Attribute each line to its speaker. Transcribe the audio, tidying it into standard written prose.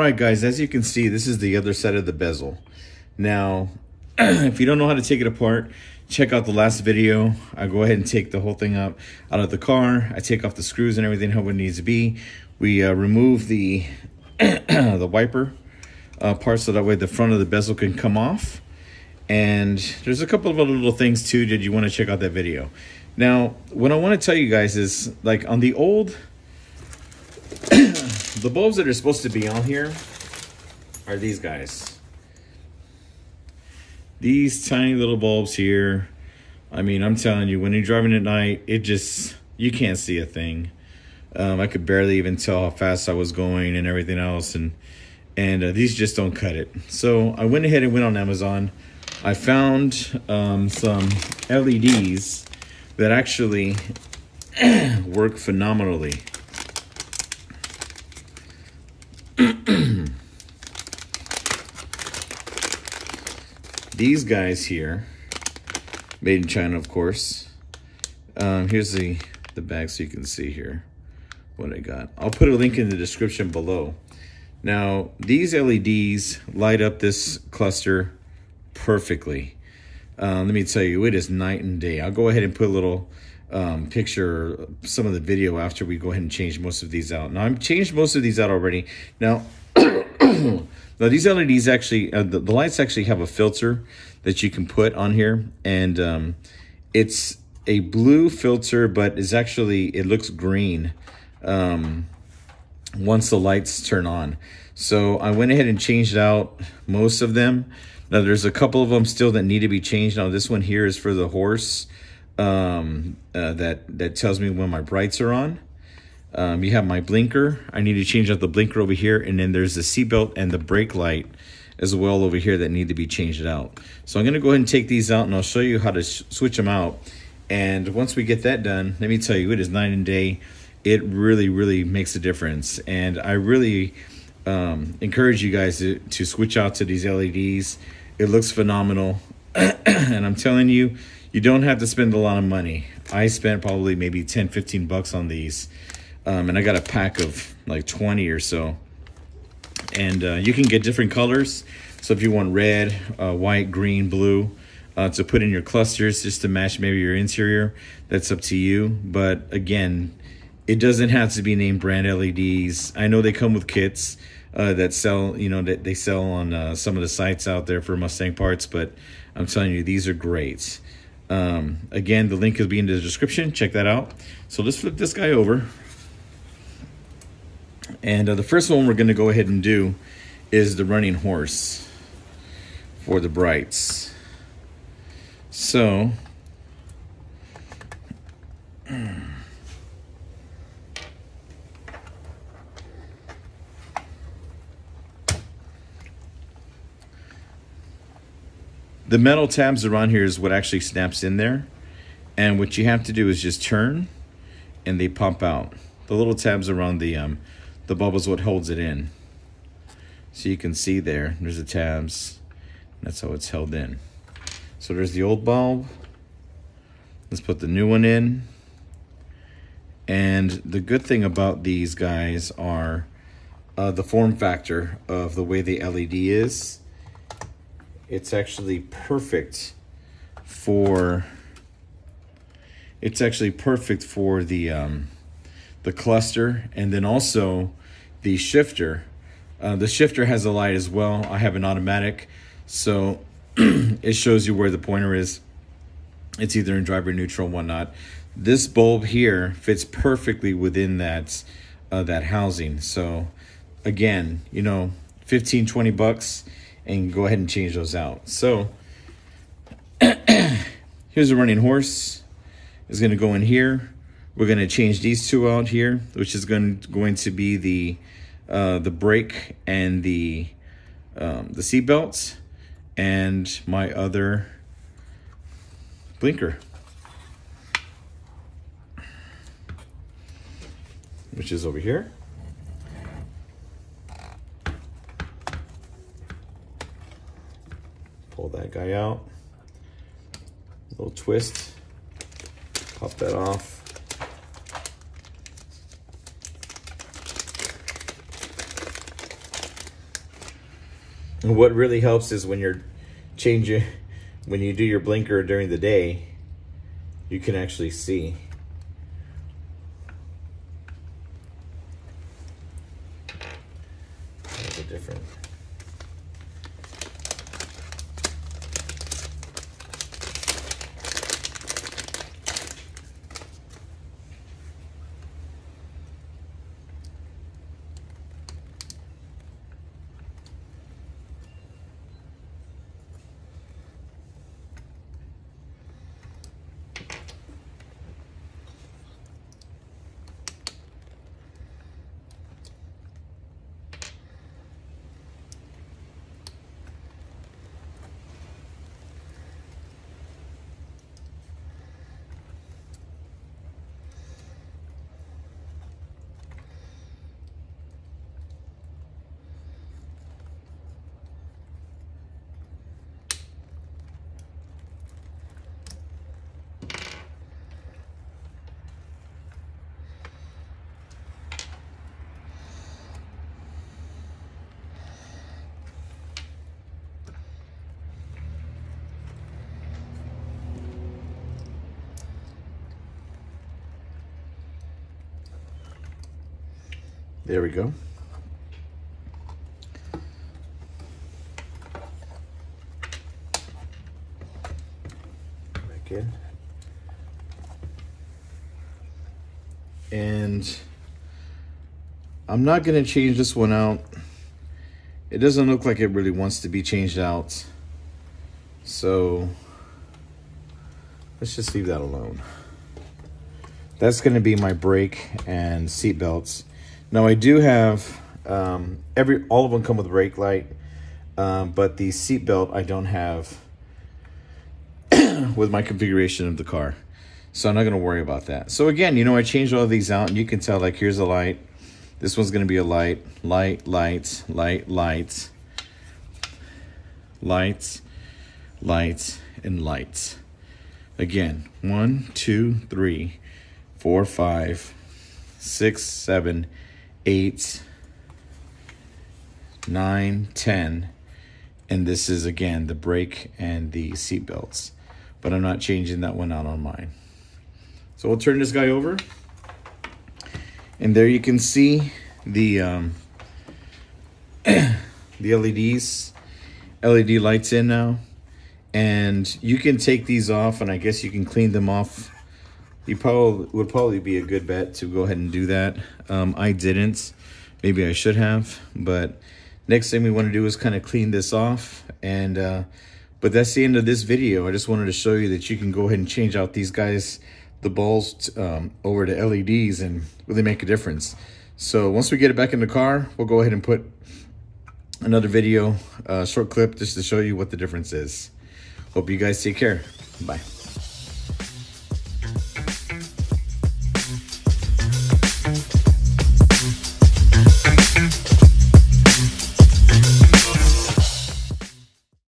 Speaker 1: right, guys, as you can see, this is the other side of the bezel. Now, if you don't know how to take it apart, check out the last video. I go ahead and take the whole thing out of the car. I take off the screws and everything how it needs to be. We remove the the wiper part so that way the front of the bezel can come off. And there's a couple of other little things too that you want to check out that video. Now, what I want to tell you guys is, like, on the old, the bulbs that are supposed to be on here are these guys. These tiny little bulbs here. I mean, I'm telling you, when you're driving at night, you can't see a thing. I could barely even tell how fast I was going and everything else. And these just don't cut it. So I went ahead and went on Amazon. I found some LEDs that actually work phenomenally. These guys here, made in China, of course. Here's the bag so you can see here what I got. I'll put a link in the description below. Now, these LEDs light up this cluster perfectly. Let me tell you, it is night and day. I'll go ahead and put a little picture, some of the video after we go ahead and change most of these out. Now, I've changed most of these out already. Now, now these LEDs actually, the lights actually have a filter that you can put on here. And it's a blue filter, but it's actually, it looks green once the lights turn on. So I went ahead and changed out most of them. Now, there's a couple of them still that need to be changed. Now, this one here is for the horse that tells me when my brights are on. You have my blinker. I need to change out the blinker over here. And then there's the seatbelt and the brake light as well over here that need to be changed out. So I'm going to go ahead and take these out, and I'll show you how to switch them out. And once we get that done, let me tell you, it is night and day. It really, really makes a difference. And I really encourage you guys to switch out to these LEDs. It looks phenomenal. And I'm telling you, you don't have to spend a lot of money. I spent probably maybe 10, 15 bucks on these. And I got a pack of like 20 or so. And you can get different colors. So if you want red, white, green, blue, to put in your clusters just to match maybe your interior, that's up to you. But again, it doesn't have to be name brand LEDs. I know they come with kits that sell, that they sell on some of the sites out there for Mustang parts, but I'm telling you, these are great. Again, the link will be in the description. Check that out. So let's flip this guy over. And the first one we're going to go ahead and do is the running horse for the brights. So the metal tabs around here is what actually snaps in there. And what you have to do is just turn and they pop out. The little tabs around the bulb is what holds it in. So you can see there's the tabs. That's how it's held in. So there's the old bulb. Let's put the new one in. And the good thing about these guys are the form factor of the way the LED is. It's actually perfect for the cluster, and then also the shifter. The shifter has a light as well. I have an automatic, so it shows you where the pointer is. It's either in drive or neutral and whatnot. This bulb here fits perfectly within that housing. So again, 15, 20 bucks. And go ahead and change those out. So here's a running horse. It's going to go in here. We're going to change these two out here, which is going to be the brake and the seat belts, and my other blinker, which is over here. Pull that guy out, a little twist, pop that off. what really helps is when you're changing, when you do your blinker during the day, you can actually see. There's a different. There we go. Back in. And I'm not going to change this one out. It doesn't look like it really wants to be changed out. So let's just leave that alone. That's going to be my brake and seat belts. Now I do have all of them come with brake light, but the seat belt I don't have with my configuration of the car, so I'm not going to worry about that. So again, you know, I changed all of these out, and you can tell, like, here's a light. This one's going to be a light, lights, and lights. Again, 1, 2, 3, 4, 5, 6, 7, 8, 9, 10, and this is again the brake and the seat belts, but I'm not changing that one out on mine. So we'll turn this guy over, and there you can see the the LED lights in now, and you can take these off, and I guess you can clean them off. You would probably be a good bet to go ahead and do that. I didn't. Maybe I should have. But next thing we want to do is kind of clean this off. And but that's the end of this video. I just wanted to show you that you can go ahead and change out these guys, the balls, over to LEDs, and really make a difference. So once we get it back in the car, we'll go ahead and put another video, short clip, just to show you what the difference is. Hope you guys take care. Bye.